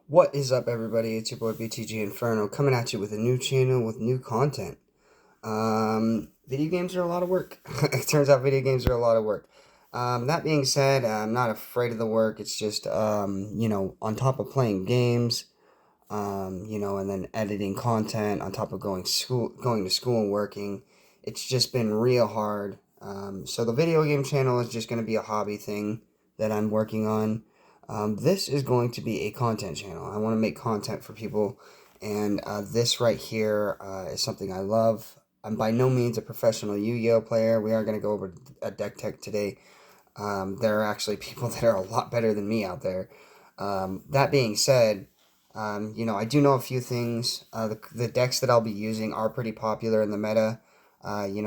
What is up, everybody? It's your boy BTG Inferno coming at you with a new channel with new content. Video games are a lot of work. It turns out video games are a lot of work. That being said, I'm not afraid of the work. It's just, on top of playing games, and then editing content on top of going to school and working, it's just been real hard. So the video game channel is just going to be a hobby thing that I'm working on. This is going to be a content channel. I want to make content for people, and this right here is something I love. I'm by no means a professional Yu-Gi-Oh player. We are going to go over a deck tech today. There are actually people that are a lot better than me out there. That being said, I do know a few things. The decks that I'll be using are pretty popular in the meta.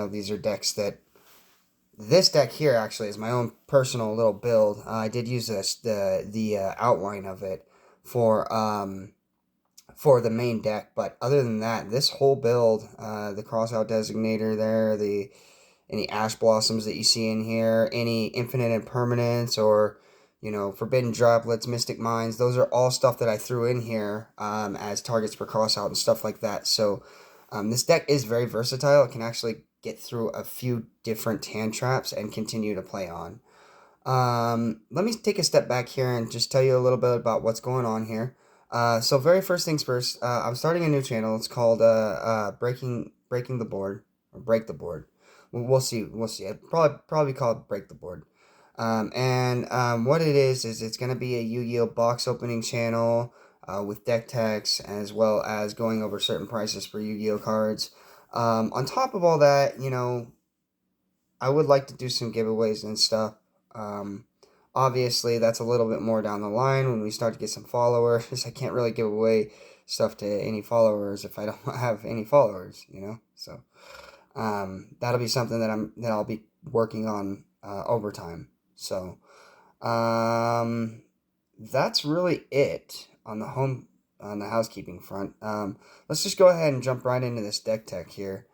These are decks that this deck here actually is my own personal little build. I did use the outline of it for for the main deck, but other than that, this whole build, the crossout designator there, any ash blossoms that you see in here, any infinite impermanence or forbidden droplets, mystic mines, those are all stuff that I threw in here as targets for crossout and stuff like that. So this deck is very versatile. It can actually get through a few different hand traps and continue to play on. Let me take a step back here and just tell you a little bit about what's going on here. So very first things first, I'm starting a new channel. It's called Breaking the Board, or Break the Board. We'll see. We'll see. I'd probably call it Break the Board. What it is it's gonna be a Yu-Gi-Oh box opening channel with deck techs, as well as going over certain prices for Yu-Gi-Oh cards. On top of all that, I would like to do some giveaways and stuff. Um, Obviously, that's a little bit more down the line when we start to get some followers. I can't really give away stuff to any followers if I don't have any followers. So that'll be something that I'll be working on over time. So that's really it on the housekeeping front. Let's just go ahead and jump right into this deck tech here.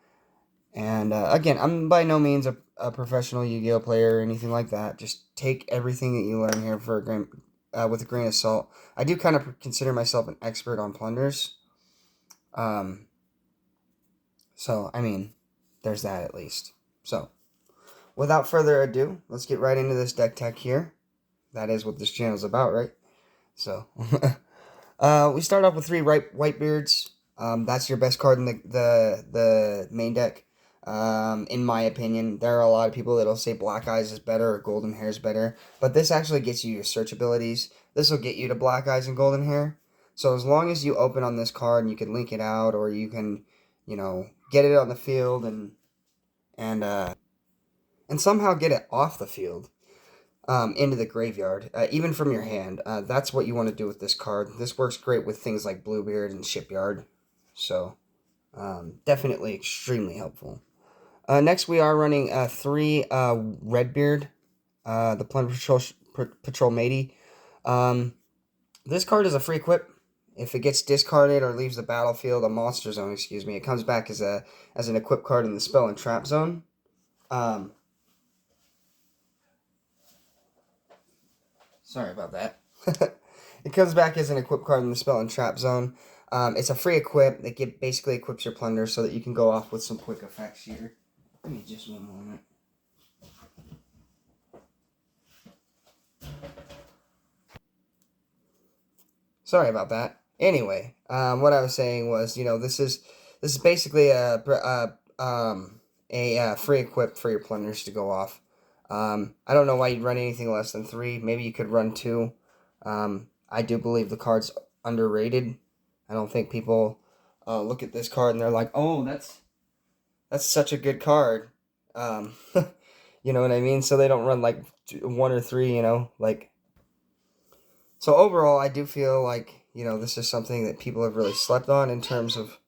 And again, I'm by no means a professional Yu-Gi-Oh player or anything like that. Just take everything that you learn here with a grain of salt. I do kind of consider myself an expert on plunders. Um, so, I mean, there's that at least. So, without further ado, let's get right into this deck tech here. That is what this channel is about, right? So, we start off with three white beards. That's your best card in the main deck. In my opinion, there are a lot of people that'll say Black Eyes is better or Golden Hair is better, but this actually gets you your search abilities. This will get you to Black Eyes and Golden Hair. So as long as you open on this card and you can link it out, or you can, get it on the field and uh, and somehow get it off the field, into the graveyard, even from your hand. That's what you want to do with this card. This works great with things like Bluebeard and Shipyard. So definitely extremely helpful. Next, we are running three Redbeard, the Plunder Patrol Matey. This card is a free equip. If it gets discarded or leaves the battlefield, a monster zone, excuse me, it comes back as an equip card in the spell and trap zone. Sorry about that. It comes back as an equip card in the spell and trap zone. It's a free equip that basically equips your plunder so that you can go off with some quick effects here. Give me just one moment. Sorry about that. Anyway, what I was saying was, this is basically a free equip for your plunders to go off. I don't know why you'd run anything less than three. Maybe you could run two. I do believe the card's underrated. I don't think people look at this card and they're like, "Oh, that's such a good card." You know what I mean? So they don't run like one or three. So overall, I do feel like this is something that people have really slept on in terms of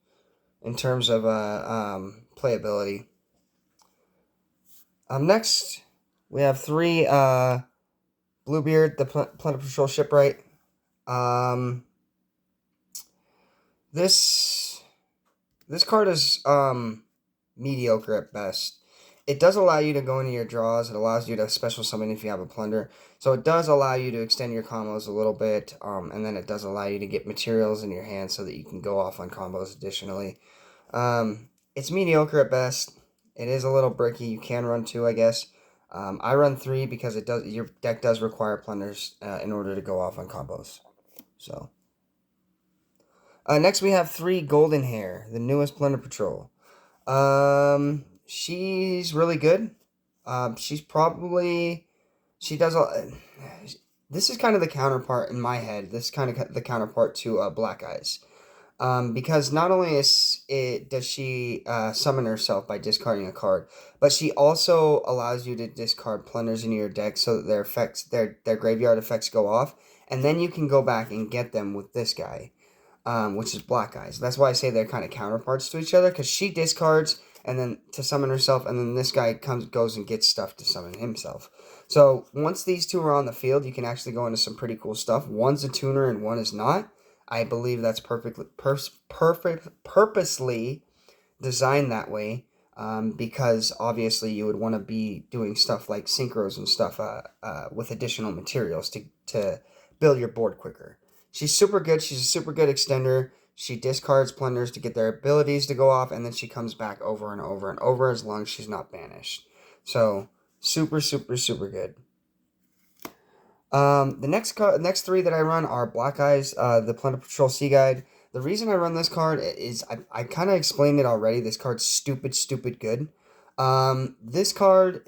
playability. Next, we have three Bluebeard, the Plunder Patrol Shipwright. This card is mediocre at best. it does allow you to go into your draws. It allows you to special summon if you have a plunder. So it does allow you to extend your combos a little bit. And then it does allow you to get materials in your hand so that you can go off on combos additionally. It's mediocre at best. It is a little bricky. You can run 2, I guess. I run 3 because your deck does require plunders in order to go off on combos. So next we have 3 Golden Hair, the newest Plunder Patrol. She's really good. She does a. This is kind of the counterpart in my head. This is kind of the counterpart to Black Eyes. Because not only does she summon herself by discarding a card, but she also allows you to discard plunders into your deck so that their graveyard effects go off, and then you can go back and get them with this guy, which is Black Eyes. That's why I say they're kind of counterparts to each other, because she discards and then to summon herself, and then this guy goes and gets stuff to summon himself. So once these two are on the field, you can actually go into some pretty cool stuff. One's a tuner and one is not. I believe that's purposely designed that way, because obviously you would want to be doing stuff like synchros and stuff with additional materials to build your board quicker. She's super good. She's a super good extender. She discards plunders to get their abilities to go off, and then she comes back over and over and over as long as she's not banished. So super, super, super good. The next 3 that I run are Black Eyes, the Plunder Patrol Sea Guide. The reason I run this card is I kind of explained it already. This card's stupid good. This card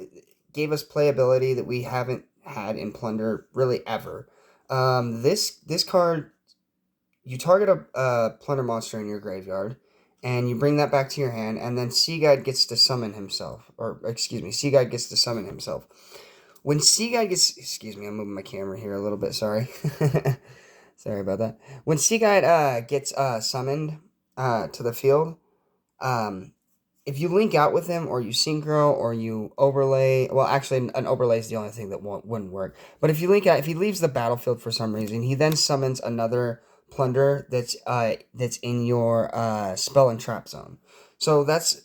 gave us playability that we haven't had in Plunder really ever. This card, you target a Plunder monster in your graveyard, and you bring that back to your hand, and then Sea Guide gets to summon himself. Sea Guide gets to summon himself. When Sea Guide gets... Excuse me, I'm moving my camera here a little bit, sorry. Sorry about that. When Sea Guide gets summoned to the field, if you link out with him, or you synchro, or you overlay... Well, actually, an overlay is the only thing that wouldn't work. But if you link out... If he leaves the battlefield for some reason, he then summons another plunder that's in your spell and trap zone. So that's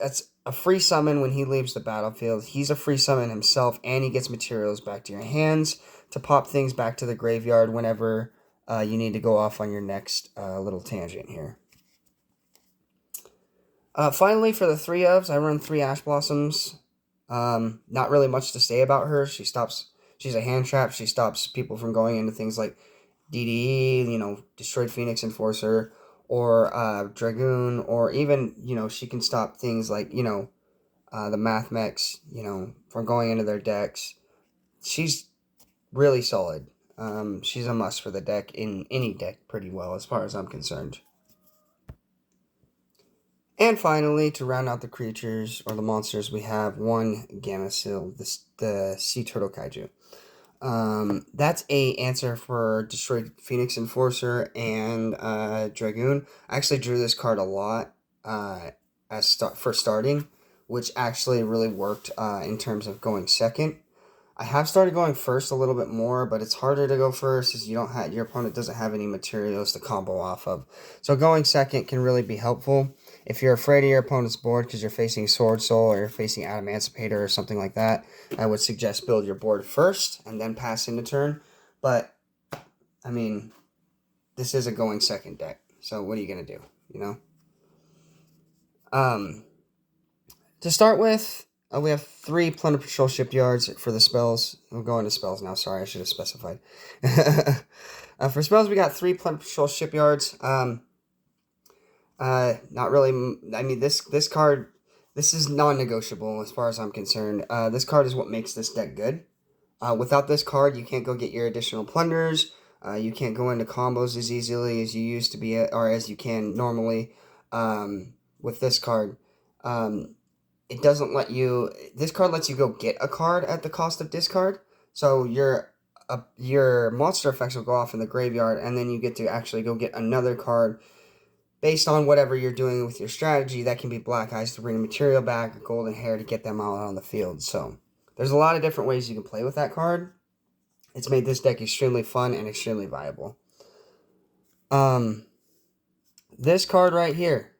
a free summon when he leaves the battlefield. He's a free summon himself, and he gets materials back to your hands to pop things back to the graveyard whenever you need to go off on your next little tangent here. Finally, for the 3 ofs, I run 3 Ash Blossoms. Not really much to say about her. She's a hand trap. She stops people from going into things like DDE, Destroyed Phoenix Enforcer, or Dragoon, or even, she can stop things like, the Math Mechs, from going into their decks. She's really solid. She's a must for the deck, in any deck pretty well, as far as I'm concerned. And finally, to round out the creatures, or the monsters, we have 1 Gamecill, the Sea Turtle Kaiju. That's a answer for Destroyed Phoenix Enforcer and Dragoon. I actually drew this card a lot for starting, which actually really worked in terms of going second. I have started going first a little bit more, but it's harder to go first as your opponent doesn't have any materials to combo off of. So going second can really be helpful. If you're afraid of your opponent's board because you're facing Sword Soul or you're facing Adamantipator or something like that, I would suggest build your board first and then pass into turn. But, I mean, this is a going second deck. So what are you going to do, To start with, we have 3 Plunder Patrol Shipyards for the spells. We'll go into spells now. Sorry, I should have specified. For spells, we got 3 Plunder Patrol Shipyards. Not really. I mean, this card, this is non-negotiable as far as I'm concerned. This card is what makes this deck good. Without this card, you can't go get your additional plunders. You can't go into combos as easily as you used to be, or as you can normally. With this card, it doesn't let you. This card lets you go get a card at the cost of discard. So your monster effects will go off in the graveyard, and then you get to actually go get another card based on whatever you're doing with your strategy. That can be Black Eyes to bring material back, or Golden Hair to get them out on the field. So there's a lot of different ways you can play with that card. It's made this deck extremely fun and extremely viable. This card right here.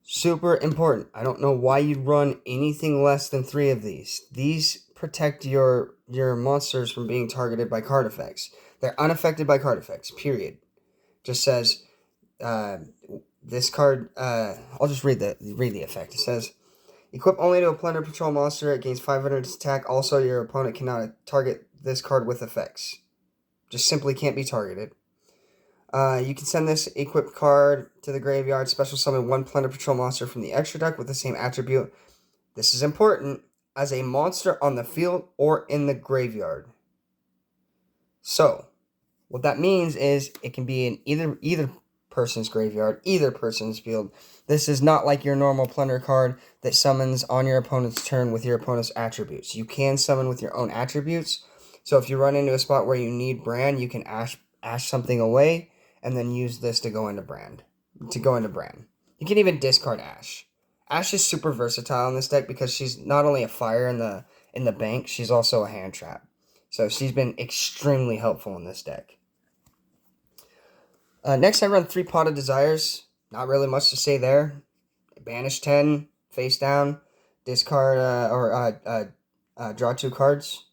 Super important. I don't know why you'd run anything less than 3 of these. These protect your monsters from being targeted by card effects. They're unaffected by card effects, period. Just says, uh, this card, I'll just read the effect. It says, equip only to a Plunder Patrol monster, it gains 500 attack. Also, your opponent cannot target this card with effects. Just simply can't be targeted. You can send this equipped card to the graveyard, special summon 1 Plunder Patrol monster from the extra deck with the same attribute. This is important, as a monster on the field or in the graveyard. So, what that means is it can be in either person's graveyard, either person's field. This is not like your normal Plunder card that summons on your opponent's turn with your opponent's attributes. You can summon with your own attributes. So if you run into a spot where you need Brand, you can ash something away and then use this to go into Brand. You can even discard Ash. Ash is super versatile in this deck because she's not only a fire in the bank, she's also a hand trap. So she's been extremely helpful in this deck. Next, I run 3 Pot of Desires. Not really much to say there. Banish 10, face down, discard draw 2 cards.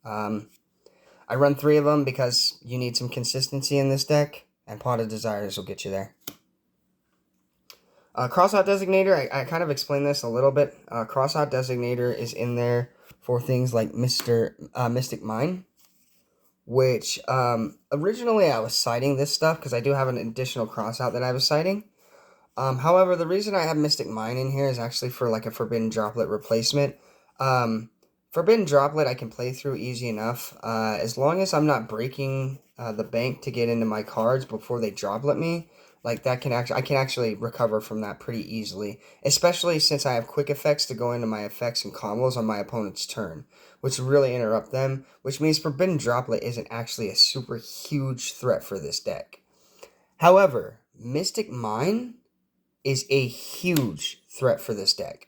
I run 3 of them because you need some consistency in this deck, and Pot of Desires will get you there. Crossout Designator, I kind of explained this a little bit. Crossout Designator is in there for things like Mystic Mine, which originally I was citing this stuff because I do have an additional crossout that I was citing. However, the reason I have Mystic Mine in here is actually for like a Forbidden Droplet replacement. Forbidden Droplet I can play through easy enough, as long as I'm not breaking the bank to get into my cards before they droplet me. Like that I can actually recover from that pretty easily, especially since I have quick effects to go into my effects and combos on my opponent's turn, which really interrupt them, which means Forbidden Droplet isn't actually a super huge threat for this deck. However, Mystic Mine is a huge threat for this deck.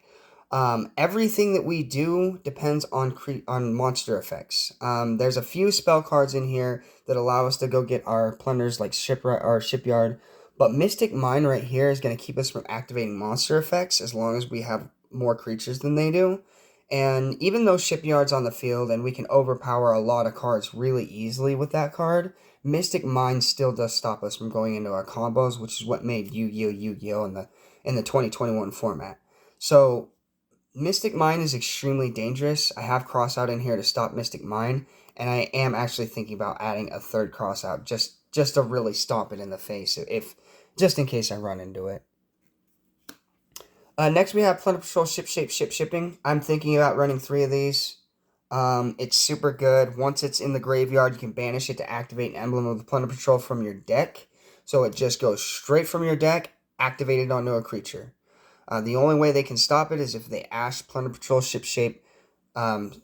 Everything that we do depends on monster effects. There's a few spell cards in here that allow us to go get our plunders like Shipyard, but Mystic Mine right here is going to keep us from activating monster effects as long as we have more creatures than they do. And even though Shipyard's on the field and we can overpower a lot of cards really easily with that card, Mystic Mine still does stop us from going into our combos, which is what made Yu-Gi-Oh! in the 2021 format. So Mystic Mine is extremely dangerous. I have Crossout in here to stop Mystic Mine, and I am actually thinking about adding a 3rd Crossout just to really stomp it in the face, just in case I run into it. Next we have Plunder Patrol Shipping. I'm thinking about running 3 of these. It's super good. Once it's in the graveyard, you can banish it to activate an emblem of the Plunder Patrol from your deck. So it just goes straight from your deck, activated onto a creature. The only way they can stop it is if they Ash Plunder Patrol Shipshape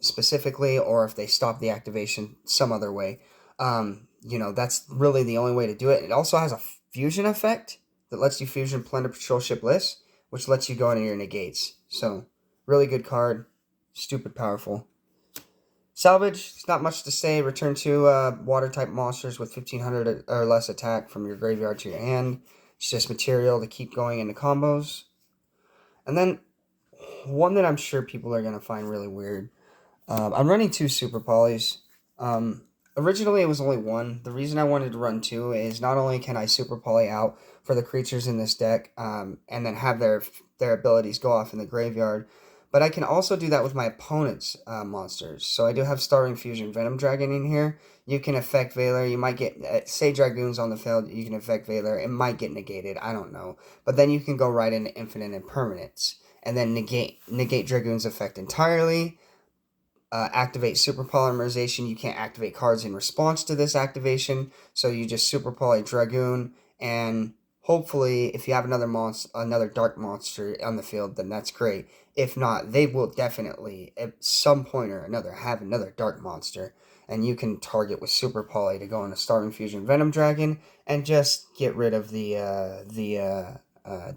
specifically, or if they stop the activation some other way. That's really the only way to do it. It also has a fusion effect that lets you fusion Plunder Patrol Shipless, which lets you go into your negates. So, really good card. Stupid powerful. Salvage, it's not much to say. Return 2 water-type monsters with 1500 or less attack from your graveyard to your hand. It's just material to keep going into combos. And then, one that I'm sure people are going to find really weird. I'm running 2 Super Polys. Originally, it was only 1. The reason I wanted to run 2 is not only can I Super Poly out for the creatures in this deck, and then have their abilities go off in the graveyard, but I can also do that with my opponent's monsters. So I do have Starring Fusion Venom Dragon in here. You can affect Valor. You might get, say Dragoon's on the field, you can affect Valor. It might get negated, I don't know. But then you can go right into Infinite Impermanence, and then negate Dragoon's effect entirely. Activate Super Polymerization. You can't activate cards in response to this activation, so you just Super Poly Dragoon, and hopefully if you have another dark monster on the field, then that's great. If not, they will definitely at some point or another have another dark monster, and you can target with Super Poly to go into Starring Fusion Venom Dragon and just get rid of the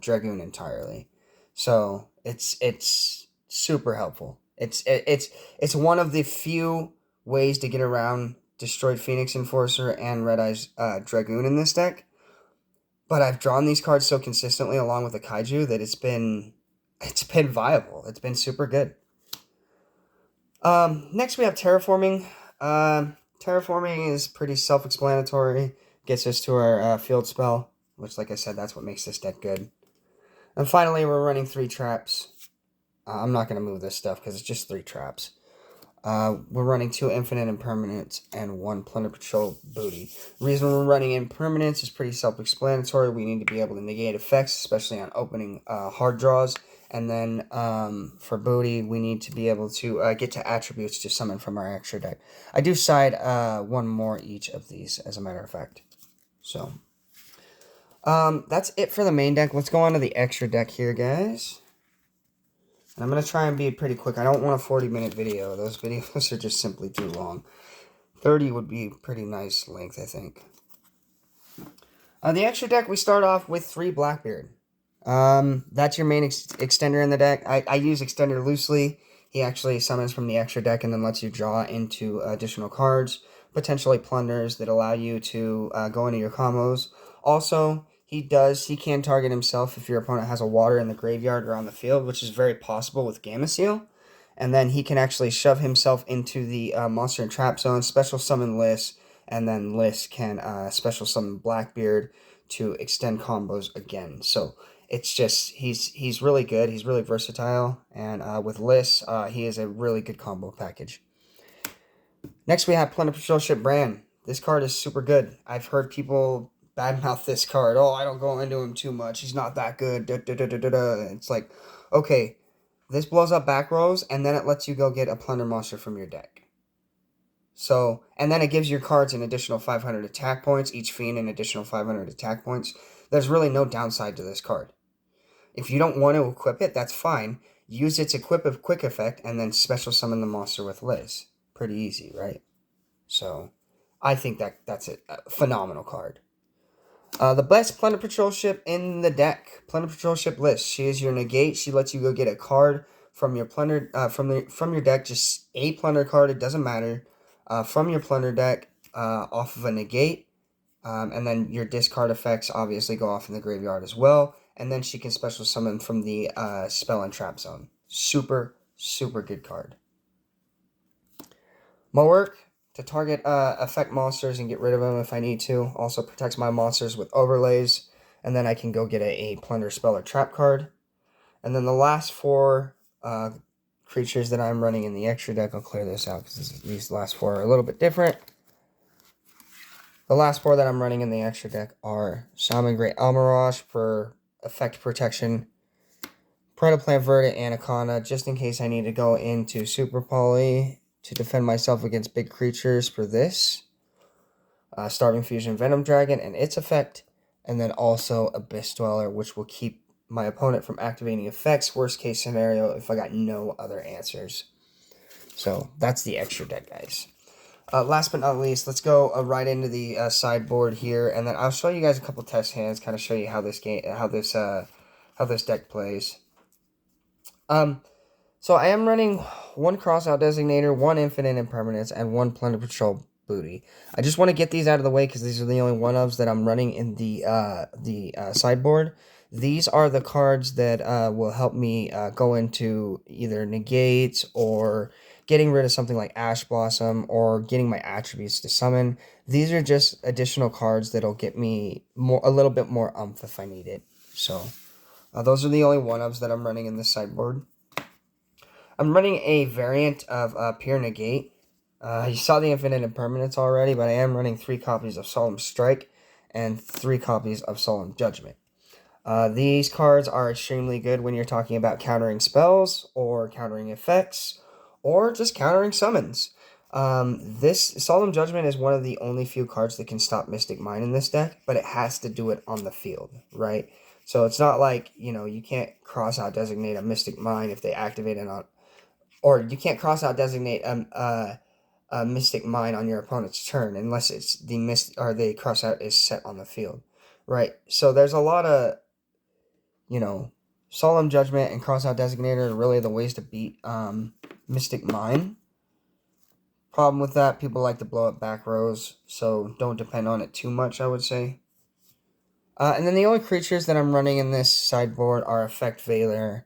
Dragoon entirely. So it's super helpful. It's one of the few ways to get around Destroyed Phoenix Enforcer and Red Eyes Dragoon in this deck. But I've drawn these cards so consistently along with the Kaiju that it's been viable. It's been super good. Next we have Terraforming. Terraforming is pretty self-explanatory. Gets us to our field spell, which, like I said, that's what makes this deck good. And finally, we're running 3 traps. I'm not going to move this stuff because it's just 3 traps. We're running 2 Infinite Impermanents and 1 Plunder Patrol Booty. The reason we're running Impermanents is pretty self-explanatory. We need to be able to negate effects, especially on opening hard draws. And then for Booty, we need to be able to get to attributes to summon from our extra deck. I do side 1 more each of these, as a matter of fact. So, that's it for the main deck. Let's go on to the extra deck here, guys. And I'm going to try and be pretty quick. I don't want a 40-minute video. Those videos are just simply too long. 30 would be pretty nice length, I think. The extra deck, we start off with 3 Blackbeard. That's your main extender in the deck. I use extender loosely. He actually summons from the extra deck and then lets you draw into additional cards. Potentially plunders that allow you to go into your combos. Also, he can target himself if your opponent has a water in the graveyard or on the field, which is very possible with Gamma Seal. And then he can actually shove himself into the monster and trap zone, special summon Liss, and then Liss can special summon Blackbeard to extend combos again. So it's just, he's really good, he's really versatile, and with Liss, he is a really good combo package. Next we have Plunder Patrol Ship Bran. This card is super good. I've heard people badmouth this card. Oh, I don't go into him too much. He's not that good. Da, da, da, da, da, da. It's like, okay, this blows up back rows, and then it lets you go get a Plunder monster from your deck. So, and then it gives your cards an additional 500 attack points, each fiend an additional 500 attack points. There's really no downside to this card. If you don't want to equip it, that's fine. Use its equip of quick effect, and then special summon the monster with Liz. Pretty easy, right? So, I think that's a phenomenal card. The best Plunder Patrol ship in the deck, Plunder Patrol Ship Liss. She is your negate. She lets you go get a card from your plunder from your deck, just a plunder card. It doesn't matter. From your plunder deck, off of a negate, and then your discard effects obviously go off in the graveyard as well. And then she can special summon from the spell and trap zone. Super, super good card. My work to target effect monsters and get rid of them if I need to. Also protects my monsters with overlays. And then I can go get a plunder spell or trap card. And then the last 4 creatures that I'm running in the extra deck, I'll clear this out because these last 4 are a little bit different. The last 4 that I'm running in the extra deck are Shaman Great Almirage for effect protection, Parental Plant Verdant Anaconda, just in case I need to go into Super Poly to defend myself against big creatures for this. Starving Fusion Venom Dragon and its effect, and then also Abyss Dweller, which will keep my opponent from activating effects, worst case scenario, if I got no other answers. So, that's the extra deck, guys. Last but not least, let's go right into the sideboard here, and then I'll show you guys a couple test hands, kind of show you how this deck plays. So I am running 1 Crossout Designator, 1 Infinite Impermanence, and 1 Plunder Patrol Booty. I just want to get these out of the way because these are the only one-ofs that I'm running in the sideboard. These are the cards that will help me go into either negates or getting rid of something like Ash Blossom or getting my attributes to summon. These are just additional cards that'll get me a little bit more umph if I need it. So those are the only one-ofs that I'm running in this sideboard. I'm running a variant of Pure Negate. You saw the Infinite Impermanence already, but I am running 3 copies of Solemn Strike and 3 copies of Solemn Judgment. These cards are extremely good when you're talking about countering spells or countering effects or just countering summons. This Solemn Judgment is one of the only few cards that can stop Mystic Mine in this deck, but it has to do it on the field, right? So it's not like, you can't cross-out designate a Mystic Mine if they activate it on, or you can't cross-out designate a Mystic Mine on your opponent's turn unless it's the cross-out is set on the field, right? So there's a lot of, Solemn Judgment and Crossout Designator are really the ways to beat Mystic Mine. Problem with that, people like to blow up back rows, so don't depend on it too much, I would say. And then the only creatures that I'm running in this sideboard are Effect Veiler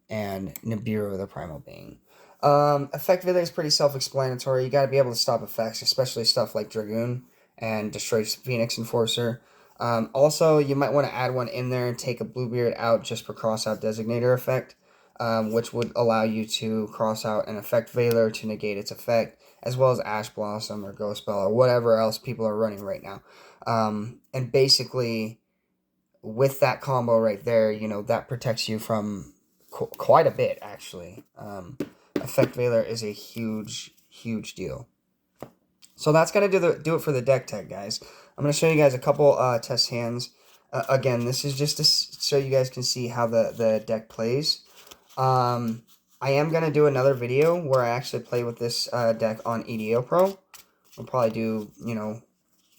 and Nibiru the Primal Being. Effect Veiler is pretty self-explanatory. You got to be able to stop effects, especially stuff like Dragoon and Destroy Phoenix Enforcer. Also, you might want to add one in there and take a Bluebeard out just for cross-out Designator effect, which would allow you to cross out an Effect Veiler to negate its effect, as well as Ash Blossom or Ghost Spell or whatever else people are running right now. And basically, with that combo right there, that protects you from quite a bit, actually. Effect Veiler is a huge, huge deal. So that's going to do it for the deck tech, guys. I'm going to show you guys a couple test hands. Again, this is just to so you guys can see how the deck plays. I am going to do another video where I actually play with this deck on EDO Pro. We'll probably do,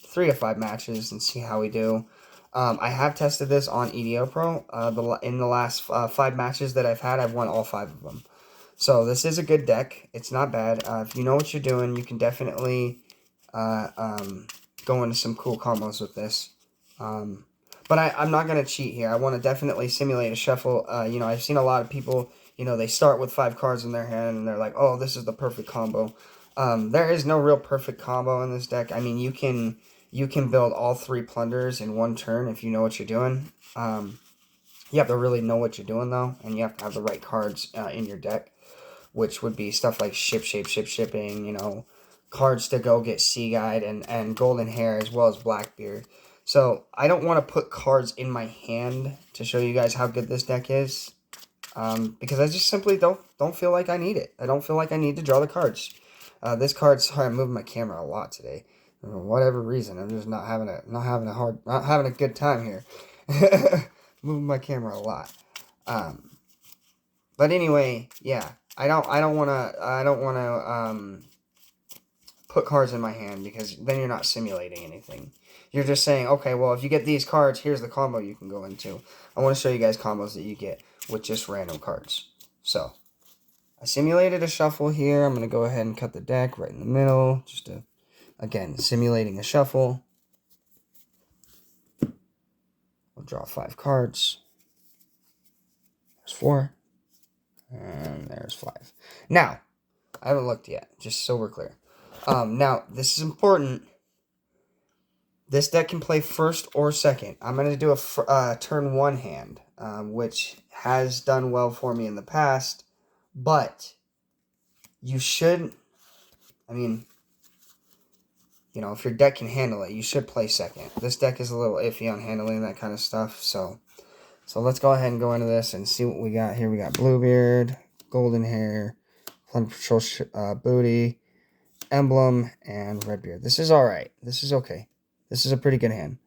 3 to 5 matches and see how we do. I have tested this on EDO Pro. In the last 5 matches that I've had, I've won all 5 of them. So this is a good deck. It's not bad. If you know what you're doing, you can definitely go into some cool combos with this. But I'm not going to cheat here. I want to definitely simulate a shuffle. I've seen a lot of people, they start with 5 cards in their hand and they're like, oh, this is the perfect combo. There is no real perfect combo in this deck. I mean, you can build all 3 plunders in one turn if you know what you're doing. You have to really know what you're doing, though, and you have to have the right cards in your deck, which would be stuff like shipping, cards to go get Sea Guide and Golden Hair, as well as Blackbeard. So I don't want to put cards in my hand to show you guys how good this deck is, because I just simply don't feel like I need it. I don't feel like I need to draw the cards. This card, sorry, I'm moving my camera a lot today. For whatever reason, I'm just not having a good time here. Moving my camera a lot. But anyway, yeah, I don't want to put cards in my hand, because then you're not simulating anything. You're just saying, okay, well, if you get these cards, here's the combo you can go into. I want to show you guys combos that you get with just random cards. So, I simulated a shuffle here. I'm going to go ahead and cut the deck right in the middle, just to, again, simulating a shuffle. We'll draw 5 cards. There's 4. And there's 5. Now, I haven't looked yet, just so we're clear. Now, this is important. This deck can play first or second. I'm going to do a turn 1 hand, which has done well for me in the past. But you should, if your deck can handle it, you should play second. This deck is a little iffy on handling that kind of stuff. So let's go ahead and go into this and see what we got here. We got Bluebeard, Golden Hair, Plunder Patrol Booty, Emblem, and Redbeard. This is alright. This is okay. This is a pretty good hand.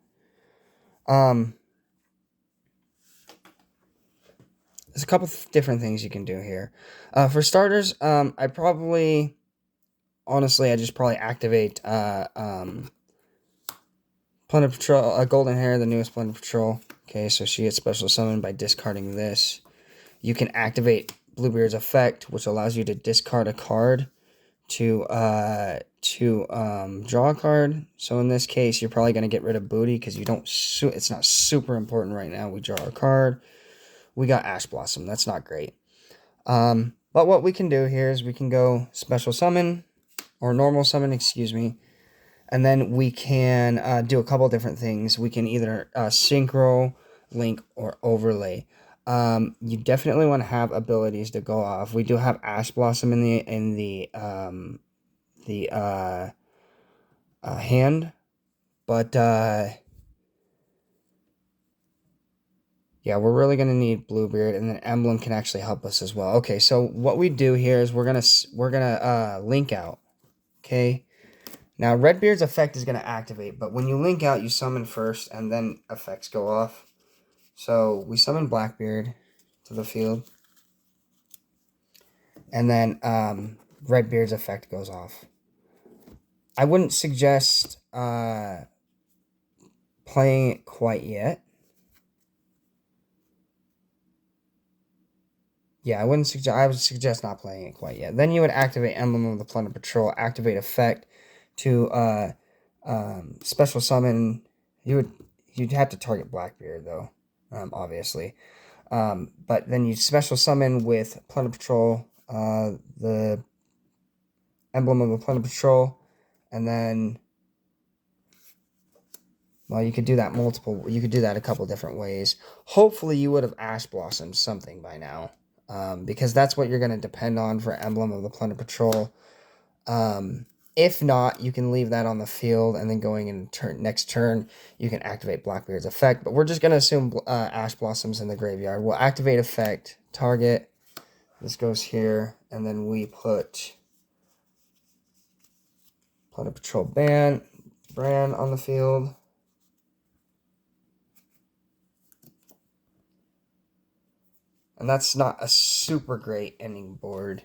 There's a couple different things you can do here. For starters, I probably just probably activate Plunder Patrol, Golden Hair, the newest Plunder Patrol. Okay, so she gets special summoned by discarding this. You can activate Bluebeard's effect, which allows you to discard a card to draw a card. So in this case, you're probably going to get rid of Booty because it's not super important right now. We draw a card. We got Ash Blossom. That's not great. But what we can do here is we can go special summon, or normal summon, excuse me. And then we can do a couple different things. We can either synchro, link, or overlay. You definitely want to have abilities to go off. We do have Ash Blossom in the hand, but yeah, we're really gonna need Bluebeard, and then Emblem can actually help us as well. Okay, so what we do here is we're gonna link out. Okay, now Redbeard's effect is gonna activate, but when you link out, you summon first, and then effects go off. So we summon Blackbeard to the field, and then Redbeard's effect goes off. I wouldn't suggest playing it quite yet. Yeah, I would suggest not playing it quite yet. Then you would activate Emblem of the Plunder Patrol, activate effect to special summon. you'd have to target Blackbeard, though, obviously. But then you special summon with Plunder Patrol, the emblem of the Plunder Patrol, and then, well, you could do that you could do that a couple different ways. Hopefully you would have Ash Blossomed something by now, because that's what you're going to depend on for emblem of the Plunder Patrol. If not, you can leave that on the field, and then going in next turn, you can activate Blackbeard's effect. But we're just going to assume Ash Blossoms in the graveyard. We'll activate effect, target. This goes here, and then we put Plunder Patrol Brand on the field. And that's not a super great ending board.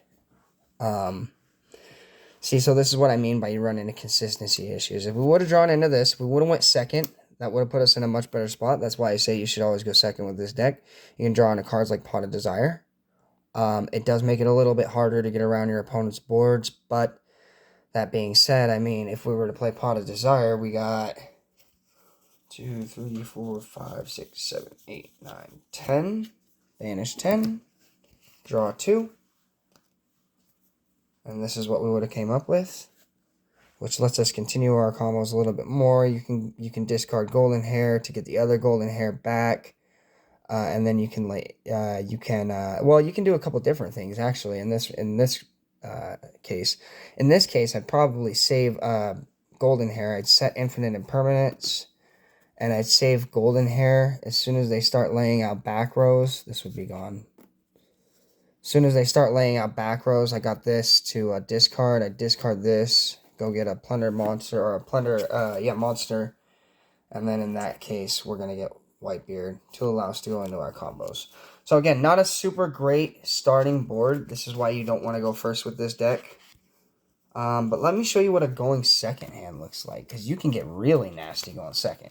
See, so this is what I mean by you run into consistency issues. If we would have drawn into this, if we would have went second, that would have put us in a much better spot. That's why I say you should always go second with this deck. You can draw into cards like Pot of Desire. It does make it a little bit harder to get around your opponent's boards, but that being said, I mean, if we were to play Pot of Desire, we got 2, 3, 4, 5, 6, 7, 8, 9, 10. Banish 10. Draw 2. And this is what we would have came up with, which lets us continue our combos a little bit more. You can discard Golden Hair to get the other Golden Hair back, and then you can well, you can do a couple different things actually. In this case, I'd probably save Golden Hair. I'd set Infinite Impermanence, and I'd save Golden Hair as soon as they start laying out back rows. This would be gone. As soon as they start laying out back rows, I got this to discard. I discard this, go get a Plunder monster, or a Plunder, monster. And then in that case, we're going to get Whitebeard to allow us to go into our combos. So again, not a super great starting board. This is why you don't want to go first with this deck. But let me show you what a going second hand looks like, because you can get really nasty going second.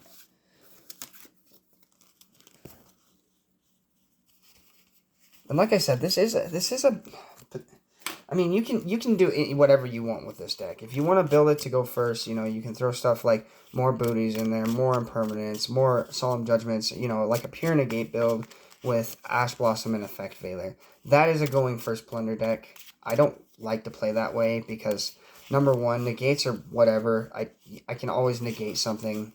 And like I said, this is a. I mean, you can do whatever you want with this deck. If you want to build it to go first, you can throw stuff like more booties in there, more impermanence, more solemn judgments. Like a pure negate build with Ash Blossom and Effect Veiler. That is a going first Plunder deck. I don't like to play that way because number one, negates or whatever. I can always negate something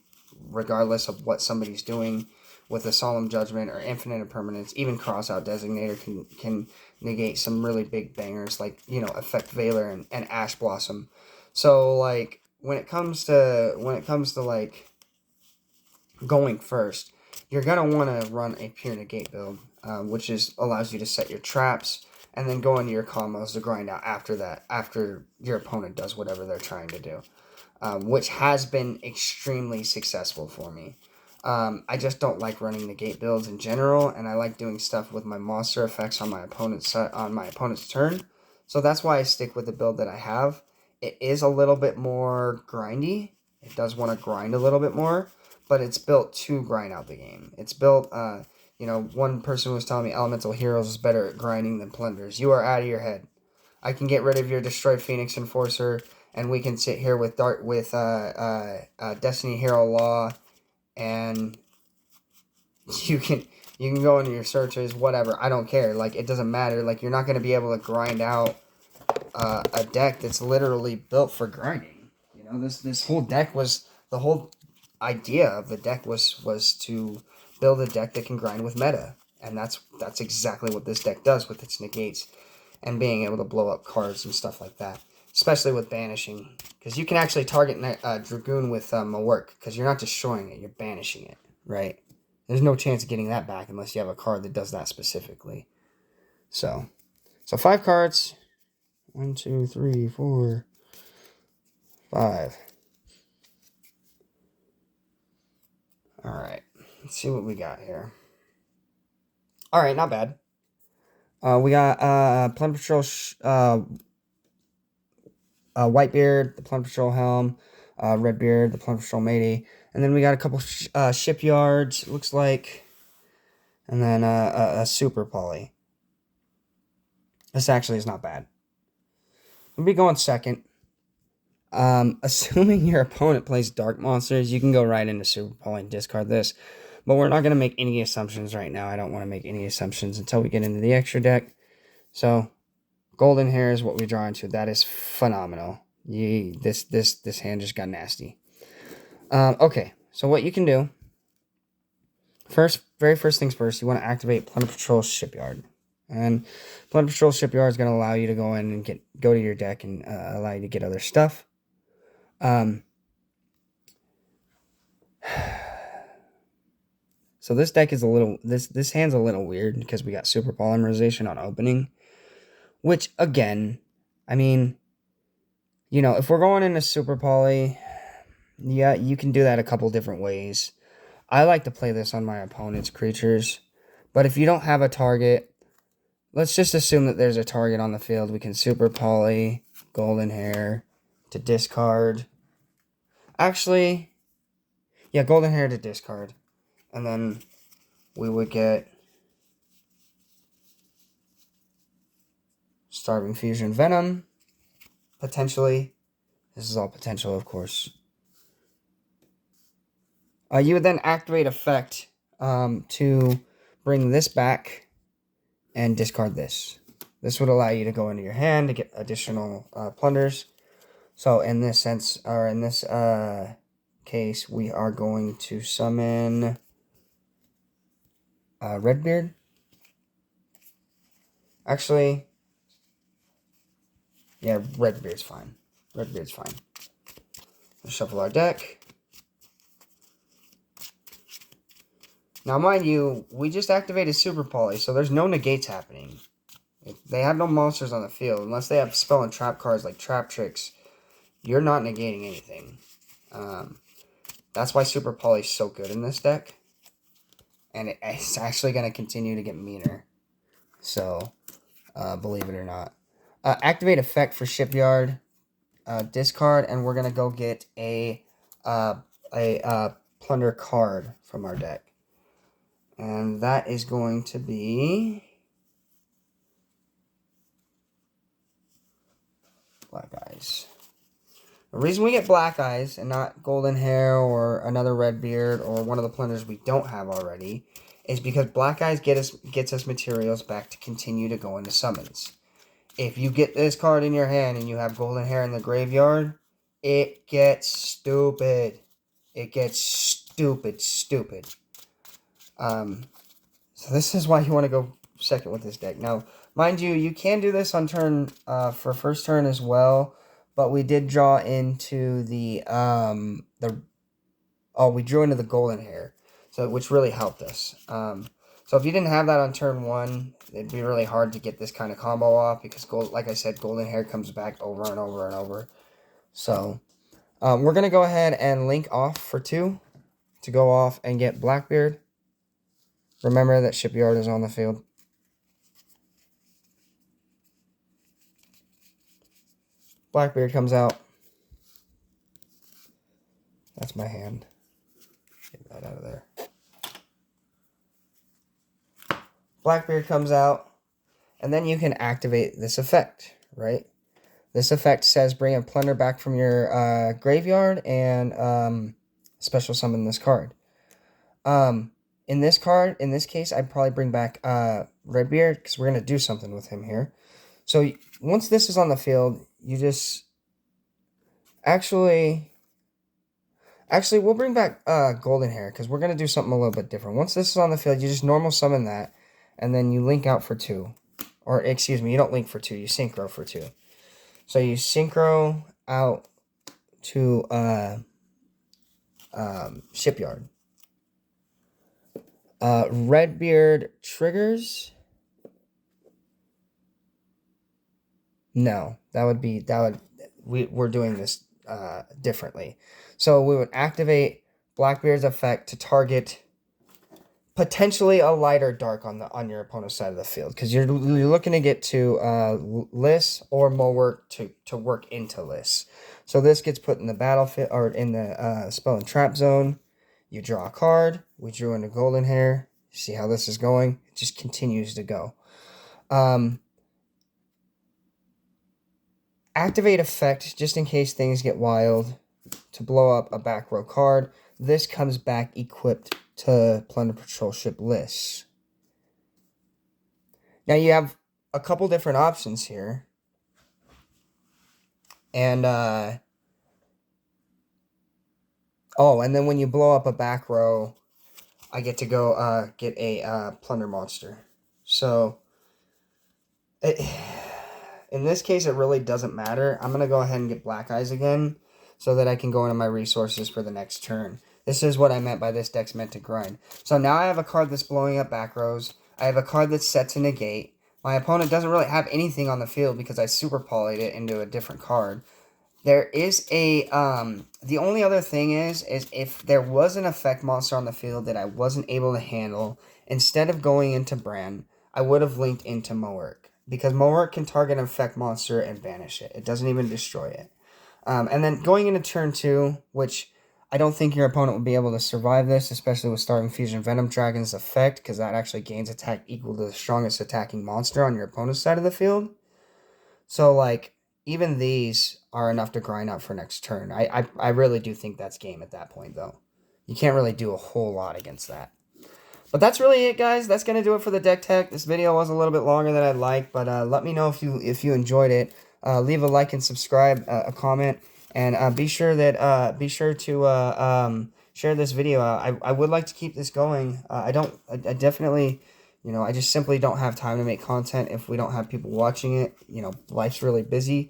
regardless of what somebody's doing. With a Solemn Judgment or Infinite Impermanence, even Crossout Designator can negate some really big bangers like, Effect Veiler and Ash Blossom. So, like, when it comes to like, going first, you're going to want to run a pure negate build, which allows you to set your traps and then go into your combos to grind out after your opponent does whatever they're trying to do, which has been extremely successful for me. I just don't like running negate builds in general, and I like doing stuff with my monster effects on my opponent's turn. So that's why I stick with the build that I have. It is a little bit more grindy. It does want to grind a little bit more, but it's built to grind out the game. It's built, one person was telling me Elemental Heroes is better at grinding than Plunders. You are out of your head. I can get rid of your Destroyed Phoenix Enforcer, and we can sit here with Destiny Hero Law. And you can go into your searches, whatever. I don't care. Like, it doesn't matter. Like, you're not going to be able to grind out a deck that's literally built for grinding. This whole deck was, the whole idea of the deck was to build a deck that can grind with meta. And that's exactly what this deck does with its negates and being able to blow up cards and stuff like that. Especially with banishing, because you can actually target Dragoon with a work, because you're not destroying it, you're banishing it, right? There's no chance of getting that back unless you have a card that does that specifically. So 5 cards. 1, 2, 3, 4, 5. All right, let's see what we got here. All right, not bad. We got Plunder Patrol. Whitebeard, the Plunder Patrol Helm, Redbeard, the Plunder Patrol Matey, and then we got a couple shipyards, it looks like, and then a Super Poly. This actually is not bad. We'll be going second. Assuming your opponent plays dark monsters, you can go right into Super Poly and discard this. But we're not going to make any assumptions right now. I don't want to make any assumptions until we get into the extra deck. So, Golden Hair is what we draw into. That is phenomenal. This hand just got nasty. Okay, so what you can do, very first things first, you want to activate Plunder Patrol Shipyard. And Plunder Patrol Shipyard is going to allow you to go in and go to your deck and allow you to get other stuff. So this deck is this hand's a little weird because we got Super Polymerization on opening, which again, I mean, you know, if we're going into Super Poly, yeah, you can do that a couple different ways. I like to play this on my opponent's creatures, but if you don't have a target, let's just assume that there's a target on the field. We can Super Poly, Golden Hair to discard. Actually, yeah, Golden Hair to discard. And then we would get Starving Fusion Venom, potentially. This is all potential, of course. You would then activate effect to bring this back and discard this. This would allow you to go into your hand to get additional plunders. So in this sense, or in this case, we are going to summon Redbeard. Actually, yeah, Redbeard's fine. Redbeard's fine. Let's shuffle our deck. Now, mind you, we just activated Super Poly, so there's no negates happening. They have no monsters on the field. Unless they have spell and trap cards like Trap Tricks, you're not negating anything. That's why Super Poly is so good in this deck. And it's actually going to continue to get meaner. So, believe it or not. Activate effect for Shipyard. Discard, and we're going to go get a Plunder card from our deck. And that is going to be Black Eyes. The reason we get Black Eyes and not Golden Hair or another Redbeard or one of the plunders we don't have already is because Black Eyes gets us materials back to continue to go into summons. If you get this card in your hand and you have Golden Hair in the graveyard, it gets stupid. It gets stupid. So this is why you want to go second with this deck. Now, mind you, you can do this on turn for first turn as well, but we did draw into we drew into the Golden Hair, so which really helped us. So if you didn't have that on turn 1, it'd be really hard to get this kind of combo off because, like I said, Golden Hair comes back over and over and over. So we're going to go ahead and link off for 2 to go off and get Blackbeard. Remember that Shipyard is on the field. Blackbeard comes out. That's my hand. Get that out of there. Blackbeard comes out. And then you can activate this effect, right? This effect says bring a Plunder back from your graveyard and special summon this card. In this case, I'd probably bring back Redbeard because we're going to do something with him here. So once this is on the field, you just... Actually, we'll bring back Golden Hair because we're going to do something a little bit different. Once this is on the field, you just normal summon that, and then you link out for 2. Or, excuse me, you don't link for 2, you synchro for 2. So you synchro out to Shipyard. Redbeard triggers. No, we're doing this differently. So we would activate Blackbeard's effect to target potentially a lighter dark on your opponent's side of the field because you're looking to get to Liss or Mulwork to work into Liss. So this gets put in the battlefield or in the spell and trap zone. You draw a card. We drew into Golden Hair. See how this is going? It just continues to go. activate effect, just in case things get wild, to blow up a back row card. This comes back equipped to Plunder Patrol ship lists. Now you have a couple different options here. And, oh, and then when you blow up a back row, I get to go get a Plunder monster. So, in this case, it really doesn't matter. I'm going to go ahead and get Black Eyes again so that I can go into my resources for the next turn. This is what I meant by this deck's meant to grind. So now I have a card that's blowing up back rows. I have a card that's set to negate. My opponent doesn't really have anything on the field because I super polyed it into a different card. There is a, the only other thing is if there was an effect monster on the field that I wasn't able to handle, instead of going into Bran, I would have linked into Moerk. Because Moerk can target an effect monster and banish it. It doesn't even destroy it. And then going into turn 2, which I don't think your opponent will be able to survive this, especially with Starving Fusion Venom Dragon's effect, because that actually gains attack equal to the strongest attacking monster on your opponent's side of the field. So, like, even these are enough to grind out for next turn. I really do think that's game at that point, though. You can't really do a whole lot against that. But that's really it, guys. That's going to do it for the deck tech. This video was a little bit longer than I'd like, but let me know if you enjoyed it. Leave a like and subscribe, a comment, and be sure to share this video. I would like to keep this going. I definitely, I just simply don't have time to make content if we don't have people watching it. Life's really busy,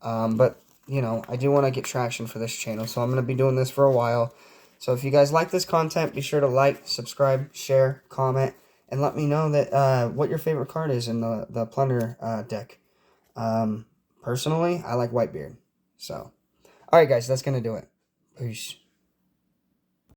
but I do want to get traction for this channel, so I'm going to be doing this for a while. So if you guys like this content, be sure to like, subscribe, share, comment, and let me know that what your favorite card is in the Plunder deck. Personally, I like Whitebeard. So, alright guys, that's going to do it. Peace.